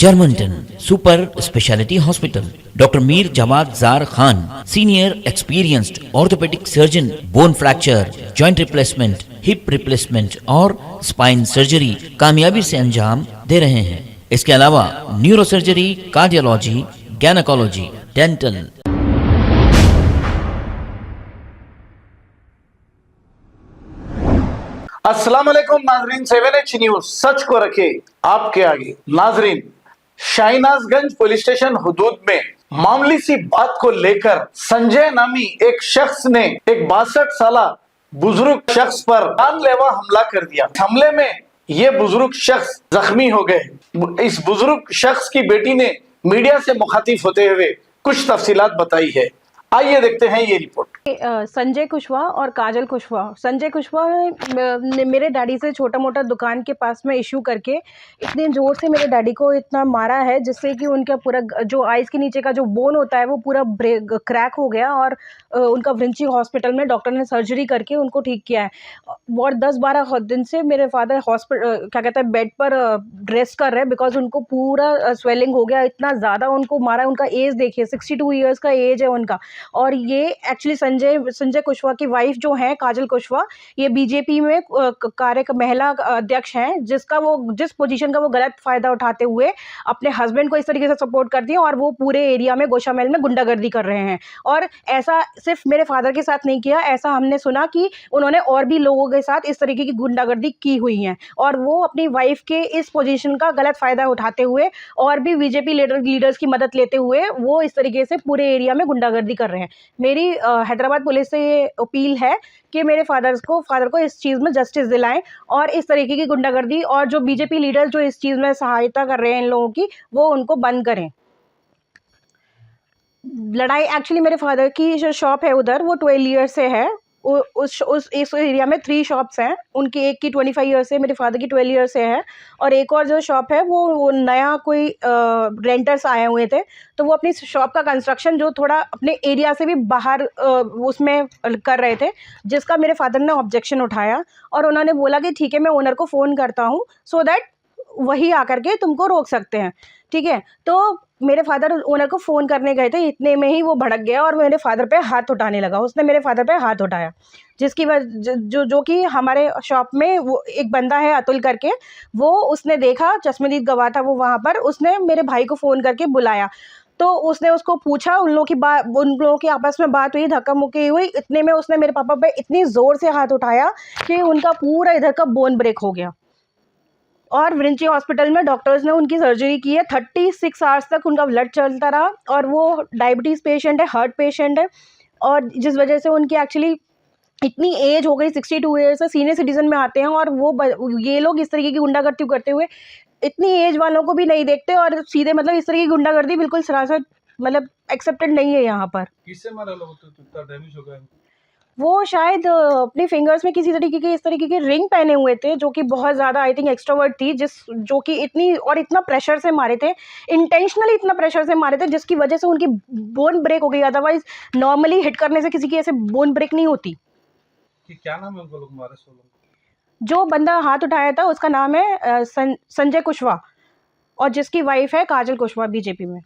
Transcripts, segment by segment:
Germanton super speciality hospital, doctor Mir Jawad Zar Khan, senior experienced orthopaedic surgeon, bone fracture, joint replacement, hip replacement और spine surgery कामयाबी से अंजाम दे रहे हैं। इसके अलावा neuro surgery, cardiology, gynaecology, dental. अस्सलाम वालेकुम नाजरीन, 7H न्यूज सच को रखे आपके आगे। नाजरीन, शाहनाजगंज पुलिस स्टेशन हुदूद में मामूली सी बात को लेकर संजय नामी एक शख्स ने एक 62 साल बुजुर्ग शख्स पर जानलेवा हमला कर दिया। हमले में ये बुजुर्ग शख्स जख्मी हो गए। इस बुजुर्ग शख्स की बेटी ने मीडिया से मुखातिब होते हुए कुछ तफसीलात बताई है। आइए देखते हैं ये रिपोर्ट। संजय कुशवाहा और काजल कुशवाहा। संजय कुशवाहा ने मेरे डैडी से छोटा मोटा दुकान के पास में इशू करके इतने ज़ोर से मेरे डैडी को इतना मारा है जिससे कि उनका पूरा जो आइज़ के नीचे का जो बोन होता है वो पूरा क्रैक हो गया और उनका विंची हॉस्पिटल में डॉक्टर ने सर्जरी करके उनको ठीक किया है। और 10-12 दिन से मेरे फादर हॉस्पिटल क्या कहते हैं बेड पर रेस्ट कर रहे हैं बिकॉज उनको पूरा स्वेलिंग हो गया, इतना ज़्यादा उनको मारा। उनका एज देखिए, 62 ईयर्स का एज है उनका। और ये एक्चुअली संजय कुशवाहा की वाइफ जो है काजल कुशवाहा, ये बीजेपी में महिला अध्यक्ष हैं, जिस पोजीशन का वो गलत फायदा उठाते हुए अपने हस्बैंड को इस तरीके से सपोर्ट करती हैं और वो पूरे एरिया में गोशामहल में गुंडागर्दी कर रहे हैं। और ऐसा सिर्फ मेरे फादर के साथ नहीं किया, ऐसा हमने सुना कि उन्होंने और भी लोगों के साथ इस तरीके की गुंडागर्दी की हुई है और वो अपनी वाइफ के इस पोजीशन का गलत फायदा उठाते हुए और भी बीजेपी लीडर्स की मदद लेते हुए वो इस तरीके से पूरे एरिया में गुंडागर्दी कर रहे हैं। मेरी हैदराबाद पुलिस से ये अपील है कि मेरे फादर को इस चीज़ में जस्टिस दिलाएं और इस तरीके की गुंडागर्दी और जो बीजेपी लीडर जो इस चीज़ में सहायता कर रहे हैं इन लोगों की, वो उनको बंद करें। लड़ाई एक्चुअली मेरे फादर की जो शॉप है उधर वो 12 ईयर से है। उस इस एरिया में 3 शॉप्स हैं, उनकी एक की 25 ईयर से, मेरे फादर की 12 ईयर से है और एक और जो शॉप है वो नया कोई रेंटर्स आए हुए थे, तो वो अपनी शॉप का कंस्ट्रक्शन जो थोड़ा अपने एरिया से भी बाहर उसमें कर रहे थे, जिसका मेरे फादर ने ऑब्जेक्शन उठाया और उन्होंने बोला कि ठीक है मैं ओनर को फ़ोन करता हूँ सो दैट वही आकर के तुमको रोक सकते हैं, ठीक है। तो मेरे फादर ओनर को फ़ोन करने गए थे, इतने में ही वो भड़क गया और मेरे फादर पे हाथ उठाने लगा। उसने मेरे फादर पे हाथ उठाया, जिसकी वजह जो कि हमारे शॉप में वो एक बंदा है अतुल करके, वो उसने देखा, चश्मदीद गवाह था वो वहाँ पर, उसने मेरे भाई को फ़ोन करके बुलाया। तो उसने उसको पूछा, उन लोगों की आपस में बात हुई, धक्का मुक्की हुई, इतने में उसने मेरे पापा पे इतनी ज़ोर से हाथ उठाया कि उनका पूरा इधर का बोन ब्रेक हो गया और विंची हॉस्पिटल में डॉक्टर्स ने उनकी सर्जरी की है। 36 आवर्स तक उनका ब्लड चलता रहा और वो डायबिटीज़ पेशेंट है, हार्ट पेशेंट है और जिस वजह से उनकी एक्चुअली इतनी एज हो गई, 62 ईयर्स से सीनियर सिटीजन में आते हैं और ये लोग इस तरीके की गुंडागर्दी करते हुए इतनी एज वालों को भी नहीं देखते और सीधे मतलब इस तरह की गुंडागर्दी बिल्कुल सरासर मतलब एक्सेप्टेड नहीं है यहाँ पर। किससे मारा लोग तो इतना डैमेज हो गया? वो शायद अपनी फिंगर्स में किसी तरीके के इस तरीके के रिंग पहने हुए थे जो कि बहुत ज़्यादा आई थिंक एक्सट्रोवर्ट थी, जो कि इतना प्रेशर से मारे थे, इंटेंशनली इतना प्रेशर से मारे थे जिसकी वजह से उनकी बोन ब्रेक हो गई। अदरवाइज नॉर्मली हिट करने से किसी की ऐसे बोन ब्रेक नहीं होती। कि क्या नाम है उनको लोग मारे 16? जो बंदा हाथ उठाया था उसका नाम है संजय कुशवाहा और जिसकी वाइफ है काजल कुशवाहा बीजेपी में।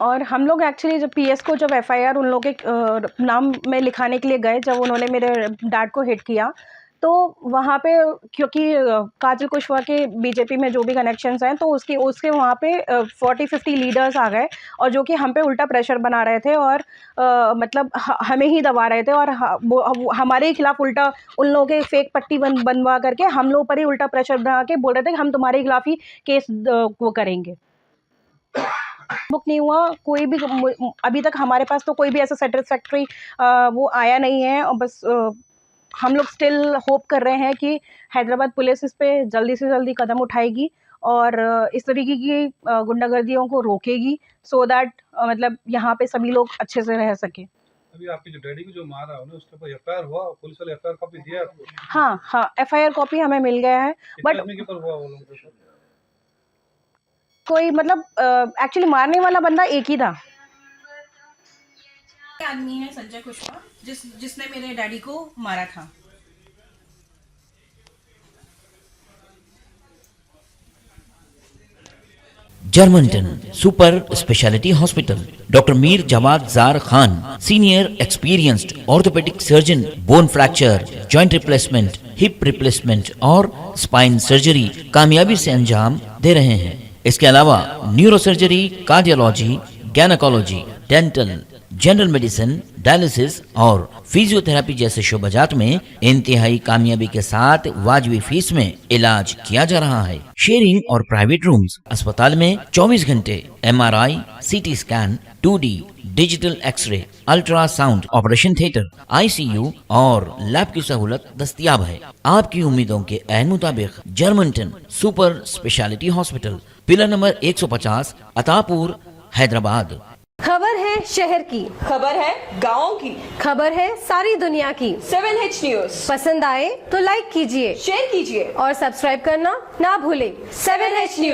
और हम लोग एक्चुअली जब एफआईआर उन लोगों के नाम में लिखाने के लिए गए, जब उन्होंने मेरे डैड को हिट किया, तो वहाँ पे क्योंकि काजल कुशवाहा के बीजेपी में जो भी कनेक्शंस हैं, तो उसके वहाँ पे 40-50 लीडर्स आ गए और जो कि हम पे उल्टा प्रेशर बना रहे थे और मतलब हमें ही दबा रहे थे और हमारे ही खिलाफ उल्टा उन लोगों के फेक पट्टी बनवा करके हम लोगों पर ही उल्टा प्रेशर बना के बोल रहे थे कि हम तुम्हारे खिलाफ ही केस वो करेंगे। बुक नहीं हुआ कोई भी, अभी तक हमारे पास तो कोई भी ऐसा सेटिस्फैक्ट्री वो आया नहीं है और बस हम लोग स्टिल होप कर रहे हैं कि हैदराबाद पुलिस इस पे जल्दी से जल्दी कदम उठाएगी और इस तरीके की गुंडागर्दियों को रोकेगी सो दैट मतलब यहाँ पे सभी लोग अच्छे से रह सके। अभी आपके जो डैडी को जो मारा है उसके ऊपर एफआईआर हुआ? पुलिस वाले एफआईआर कॉपी दिया आपको? हाँ, एफआईआर कॉपी हमें मिल गया है बट आदमी के ऊपर हुआ वो लोग? कोई मतलब एक्चुअली मारने वाला बंदा एक ही था। आदमी है संजय कुशवाहा जिसने मेरे डैडी को मारा था। जर्मनटन super speciality hospital, doctor Mir Jamaat Zar Khan, senior experienced orthopaedic surgeon, bone fracture, joint replacement, hip replacement और स्पाइन सर्जरी कामयाबी से अंजाम दे रहे हैं। इसके अलावा neuro surgery, cardiology, gynaecology, dental, general medicine, dialysis और फिजियोथेरेपी जैसे शोबाजात में इंतहाई कामयाबी के साथ वाजबी फीस में इलाज किया जा रहा है। शेयरिंग और प्राइवेट रूम्स, अस्पताल में 24 घंटे MRI, CT scan, 2D digital x-ray, ultrasound, operation theatre, ICU और लैब की सहूलत दस्तयाब है। आपकी उम्मीदों के ऐन मुताबिक Germanton super speciality hospital, pillar number 150, Attapur, Hyderabad. खबर है शहर की, खबर है गाँव की, खबर है सारी दुनिया की। 7H न्यूज पसंद आए तो लाइक कीजिए, शेयर कीजिए और सब्सक्राइब करना ना भूलें। 7H news.